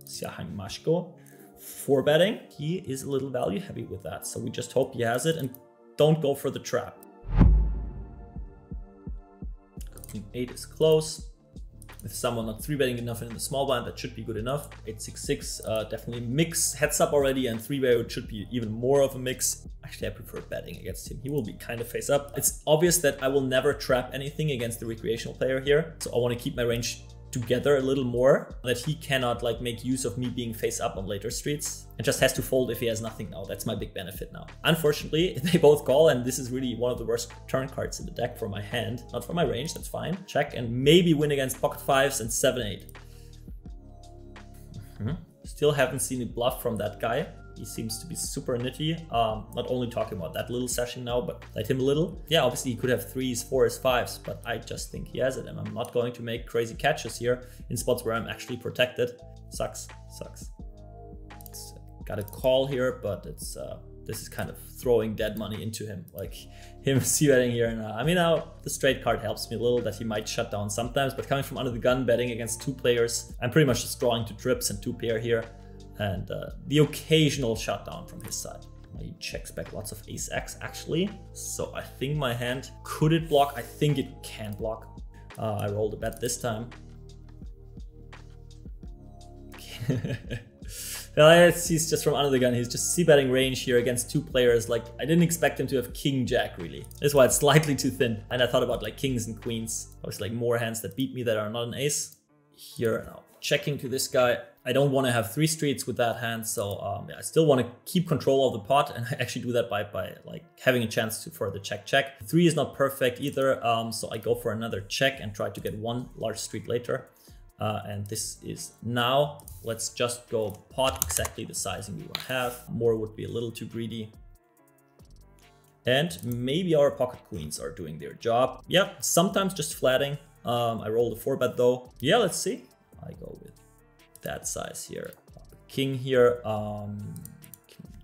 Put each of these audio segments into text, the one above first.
Siahang Mashko. 4-betting. He is a little value heavy with that. So we just hope he has it and don't go for the trap. Queen 8 is close. If someone not 3-betting enough in the small blind, that should be good enough. 8-6-6, definitely mix heads up already, and 3-bet should be even more of a mix. Actually, I prefer betting against him. He will be kind of face up. It's obvious that I will never trap anything against the recreational player here. So I want to keep my range together a little more, that he cannot like make use of me being face up on later streets, and just has to fold if he has nothing now. That's my big benefit now. Unfortunately, they both call, and this is really one of the worst turn cards in the deck for my hand, not for my range. That's fine. Check and maybe win against pocket 5s and 7-8. Still haven't seen a bluff from that guy. He seems to be super nitty. Not only talking about that little session now, but played him a little. Yeah, obviously he could have 3s, 4s, 5s, but I just think he has it, and I'm not going to make crazy catches here in spots where I'm actually protected. Sucks. It's, got a call here, but it's this is kind of throwing dead money into him, like him c-betting here. And I mean, now the straight card helps me a little, that he might shut down sometimes, but coming from under the gun, betting against 2 players, I'm pretty much just drawing 2 trips and 2 pair here. And the occasional shutdown from his side. He checks back lots of ace-x actually. So I think my hand, could it block? I think it can block. I rolled a bet this time. Well, he's just from under the gun. He's just c-betting range here against 2 players. Like, I didn't expect him to have king-jack really. That's why it's slightly too thin. And I thought about like kings and queens. Obviously like more hands that beat me that are not an ace. Here now, checking to this guy. I don't want to have 3 streets with that hand, so yeah, I still want to keep control of the pot, and I actually do that by like having a chance to for the check. 3 is not perfect either, so I go for another check and try to get 1 large street later. And this is now. Let's just go pot exactly the sizing we want to have. More would be a little too greedy. And maybe our pocket queens are doing their job. Yeah, sometimes just flatting. I rolled a 4-bet though. Yeah, let's see. I go with that size here. King here. Can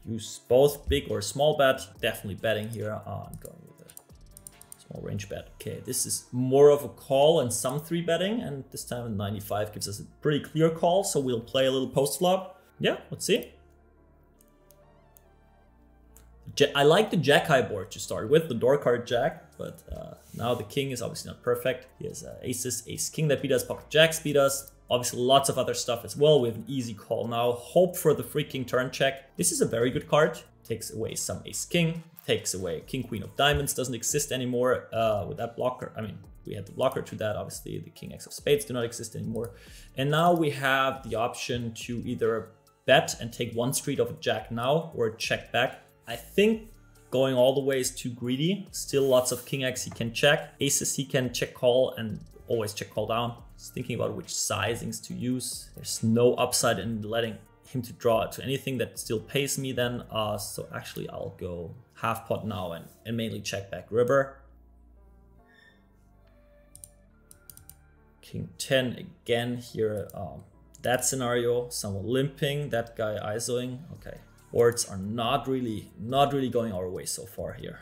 use both big or small bet. Definitely betting here. I'm going with a small range bet. Okay, this is more of a call and some 3-betting, and this time 95 gives us a pretty clear call. So we'll play a little post flop. Yeah, let's see. I like the jack high board to start with, the door card jack, but now the king is obviously not perfect. He has aces, ace king that beat us, pocket jacks beat us. Obviously lots of other stuff as well. We have an easy call now. Hope for the freaking turn check. This is a very good card. Takes away some ace king, takes away king queen of diamonds, doesn't exist anymore with that blocker. I mean, we had the blocker to that. Obviously the king x of spades do not exist anymore. And now we have the option to either bet and take 1 street of a jack now or check back. I think going all the way is too greedy. Still lots of king x he can check. Aces he can check call and always check call down. Just thinking about which sizings to use. There's no upside in letting him to draw to anything that still pays me then. So actually I'll go half pot now and mainly check back river. King 10 again here. That scenario, someone limping, that guy ISOing. Okay. Boards are not really going our way so far here.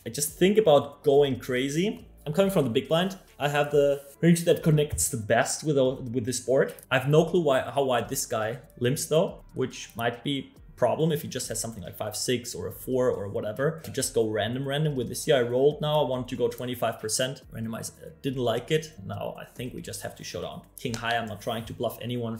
I just think about going crazy. I'm coming from the big blind. I have the range that connects the best with this board. I have no clue how wide this guy limps though, which might be a problem if he just has something like 5-6 or a 4 or whatever. To just go random with this here. I rolled now. I wanted to go 25%. Randomize, didn't like it. Now I think we just have to show down. King high, I'm not trying to bluff anyone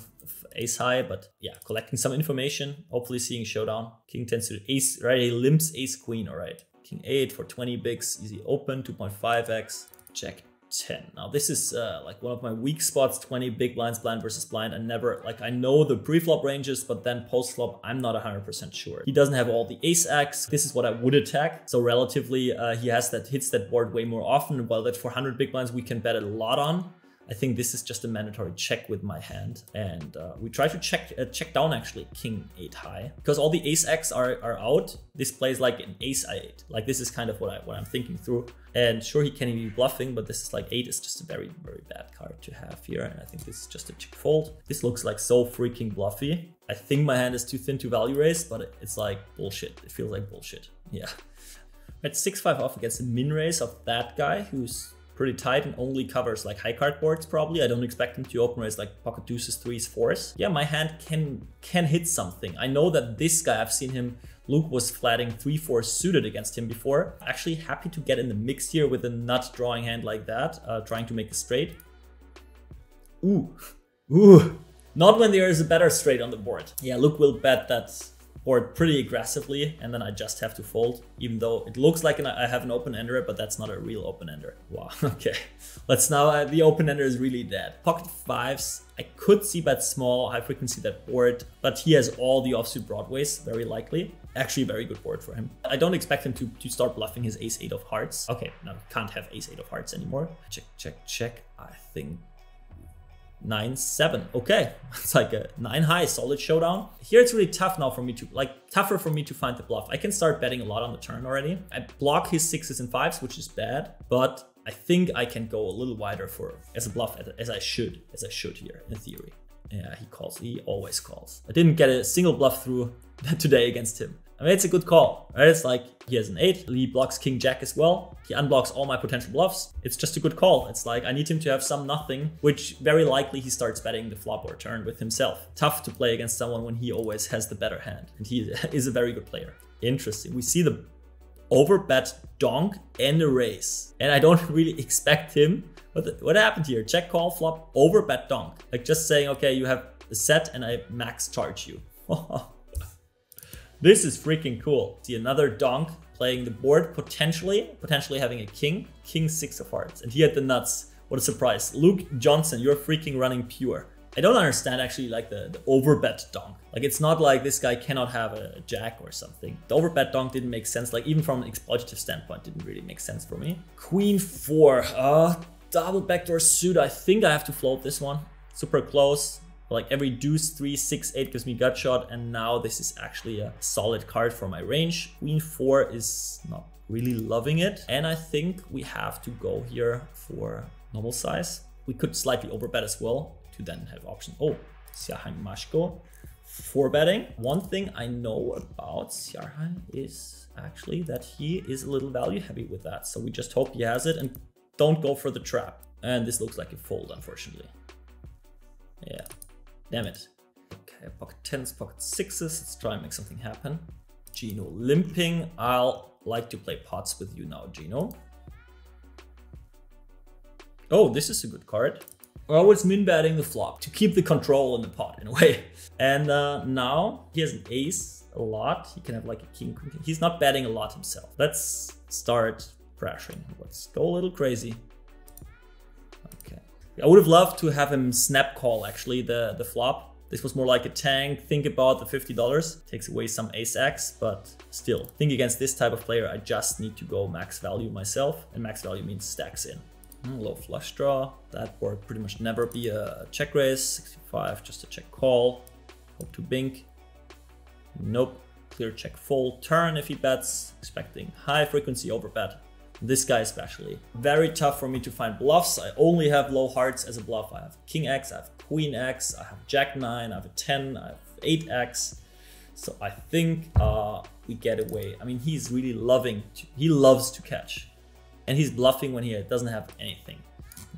ace high, but yeah, collecting some information, hopefully seeing showdown. King tends to ace, right? He limps ace queen, all right. King 8 for 20 bigs, easy open, 2.5x, check 10. Now this is like one of my weak spots, 20 big blinds, blind versus blind. I know the pre-flop ranges, but then post-flop, I'm not 100% sure. He doesn't have all the ace-x. This is what I would attack. So relatively, he hits that board way more often. While that 400 big blinds, we can bet a lot on. I think this is just a mandatory check with my hand, and we try to check down actually king 8 high, because all the ace x are out. This plays like an ace i8. Like this is kind of what I'm thinking through. And sure, he can be bluffing, but this is like 8 is just a very bad card to have here, and I think this is just a check fold. This looks like so freaking bluffy. I think my hand is too thin to value raise, but it's like bullshit. It feels like bullshit. Yeah. At 6-5 off against the min raise of that guy who's pretty tight and only covers like high card boards probably. I don't expect him to open raise like pocket deuces, threes, fours. Yeah, my hand can hit something. I know that this guy, I've seen him, Luke was flatting 3-4 suited against him before. Actually happy to get in the mix here with a nut drawing hand like that, trying to make a straight. Ooh, ooh. Not when there is a better straight on the board. Yeah, Luke will bet that board pretty aggressively, and then I just have to fold, even though it looks like I have an open-ender, but that's not a real open-ender. Wow, okay. Let's now, the open-ender is really dead. Pocket fives, I could see bet small, high frequency that board, but he has all the offsuit broadways, very likely. Actually a very good board for him. I don't expect him to start bluffing his ace-8 of hearts. Okay, no, can't have ace-8 of hearts anymore. Check, check, check. I think 9-7. Okay, it's like a 9 high, solid showdown. Here it's really tough now for me to, tougher for me to find the bluff. I can start betting a lot on the turn already. I block his 6s and 5s, which is bad, but I think I can go a little wider as a bluff as I should here in theory. Yeah, he calls. He always calls. I didn't get a single bluff through today against him. I mean, it's a good call, right? It's like he has an 8, he blocks king jack as well. He unblocks all my potential bluffs. It's just a good call. It's like I need him to have some nothing, which very likely he starts betting the flop or turn with himself. Tough to play against someone when he always has the better hand, and he is a very good player. Interesting. We see the overbet donk and a raise, and I don't really expect him. What happened here? Check call flop overbet donk. Like just saying, okay, you have a set and I max charge you. This is freaking cool. See another donk playing the board, potentially having a king 6 of hearts, and he had the nuts. What a surprise. Luke Johnson, you're freaking running pure. I don't understand actually like the overbet donk. Like it's not like this guy cannot have a jack or something. The overbet donk didn't make sense, like even from an exploitative standpoint, didn't really make sense for me. Queen 4, double backdoor suit. I think I have to float this one. Super close. Like every deuce, 3, 6, 8 gives me gut shot, and now this is actually a solid card for my range. Queen 4 is not really loving it, and I think we have to go here for normal size. We could slightly overbet as well to then have option. Oh, Sjarheim Mashko 4-betting. One thing I know about Sjarheim is actually that he is a little value heavy with that, so we just hope he has it and don't go for the trap. And this looks like a fold, unfortunately. Yeah. Damn it. Okay, pocket 10s, pocket 6s. Let's try and make something happen. Gino limping. I'll like to play pots with you now, Gino. Oh, this is a good card. We're always min-betting the flop to keep the control in the pot in a way. And now he has an ace a lot. He can have like a king. He's not betting a lot himself. Let's start pressuring. Let's go a little crazy. Okay. I would have loved to have him snap call actually the flop. This was more like a tank. Think about the $50. Takes away some ace-x, but still. Think against this type of player, I just need to go max value myself. And max value means stacks in. Low flush draw. That board pretty much never be a check raise. 65, just a check call. Hope to bink. Nope. Clear check fold. Turn if he bets. Expecting high frequency overbet. This guy especially. Very tough for me to find bluffs. I only have low hearts as a bluff. I have King X, I have Queen X, I have Jack 9, I have a 10, I have 8X. So I think we get away. I mean, he's really he loves to catch. And he's bluffing when he doesn't have anything.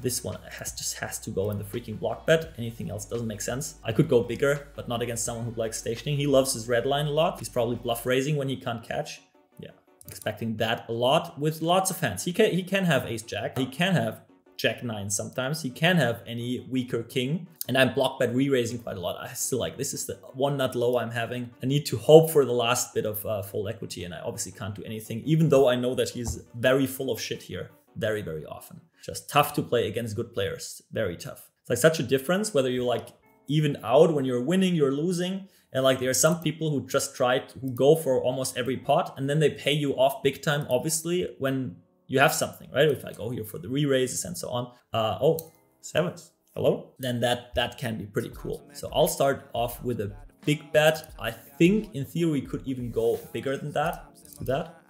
This one just has to go in the freaking block bet. Anything else doesn't make sense. I could go bigger, but not against someone who likes stationing. He loves his red line a lot. He's probably bluff raising when he can't catch. Yeah. Expecting that a lot with lots of hands. He can have ace jack. He can have jack 9 sometimes. He can have any weaker king. And I'm block bet re-raising quite a lot. I still like, this is the one nut low I'm having. I need to hope for the last bit of full equity, and I obviously can't do anything, even though I know that he's very full of shit here very, very often. Just tough to play against good players. Very tough. It's like such a difference whether you like even out when you're winning, you're losing. And like there are some people who just who go for almost every pot and then they pay you off big time, obviously, when you have something, right? If I go here for the re-raises and so on. Oh, 7s. Hello? Then that can be pretty cool. So I'll start off with a big bet. I think in theory could even go bigger than that. That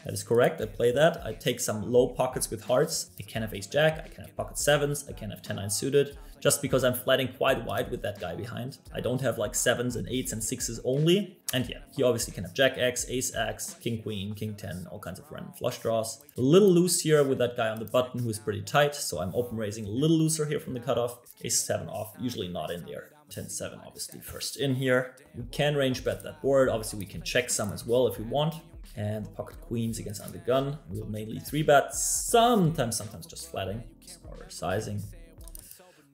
is correct. I play that. I take some low pockets with hearts. I can have ace jack. I can have pocket 7s. I can have 10-9 suited. just because I'm flatting quite wide with that guy behind. I don't have like 7s and 8s and 6s only. And yeah, he obviously can have Jack X, Ace X, King Queen, King 10, all kinds of random flush draws. A little loose here with that guy on the button who is pretty tight, so I'm open raising a little looser here from the cutoff. Ace 7 off, usually not in there. 10-7 obviously first in here. We can range bet that board. Obviously we can check some as well if we want. And pocket queens against under gun. We'll mainly 3-bet, sometimes just flatting or sizing.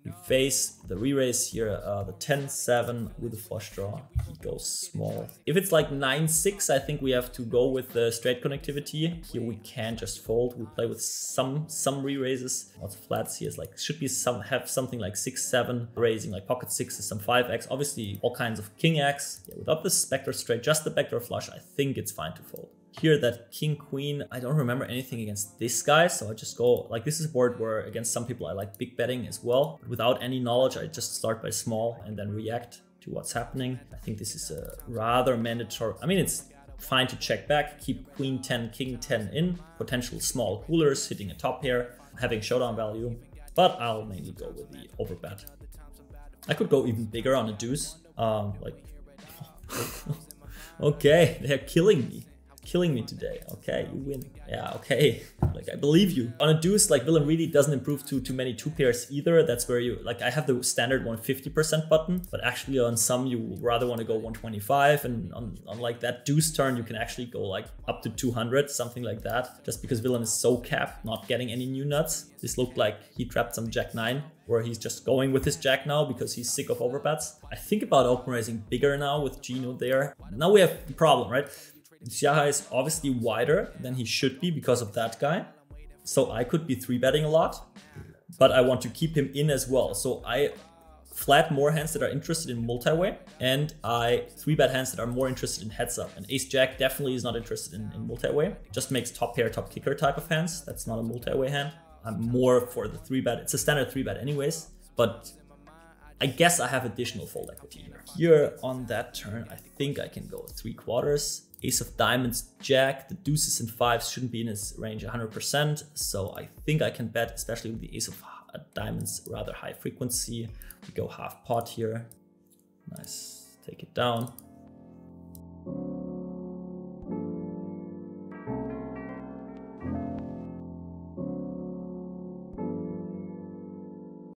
We face the re-raise here, the 10-7 with the flush draw. He goes small. If it's like 9-6, I think we have to go with the straight connectivity. Here we can just fold. We play with some re-raises. Lots of flats here. Like should be have something like 6-7 raising, like pocket 6s, some 5x. Obviously all kinds of king x. Yeah, without the backdoor straight, just the backdoor flush, I think it's fine to fold. Here, that king queen, I don't remember anything against this guy, so I just go, like this is a board where against some people I like big betting as well. But without any knowledge, I just start by small and then react to what's happening. I think this is a rather mandatory, I mean, it's fine to check back, keep queen 10, king 10 in, potential small coolers, hitting a top pair, having showdown value, but I'll mainly go with the overbet. I could go even bigger on a deuce, okay, they're killing me today. Okay, you win. Yeah, okay. Like, I believe you. On a deuce, like, Willem really doesn't improve too many 2 pairs either. That's where you, like, I have the standard 150% button, but actually on some you rather want to go 125, and on like that deuce turn, you can actually go like up to 200, something like that, just because Willem is so capped, not getting any new nuts. This looked like he trapped some Jack 9, where he's just going with his Jack now because he's sick of overbets. I think about open raising bigger now with Gino there. Now we have the problem, right? Xiaha is obviously wider than he should be because of that guy. So I could be 3-betting a lot, but I want to keep him in as well. So I flat more hands that are interested in multi-way, and I 3-bet hands that are more interested in heads up. And Ace Jack definitely is not interested in multi-way. Just makes top pair, top kicker type of hands. That's not a multi-way hand. I'm more for the 3-bet. It's a standard 3-bet anyways, but I guess I have additional fold equity here. Here on that turn, I think I can go 3/4. Ace of diamonds, jack, the deuces and 5s shouldn't be in his range 100%. So I think I can bet, especially with the ace of diamonds, rather high frequency. We go half pot here. Nice, take it down.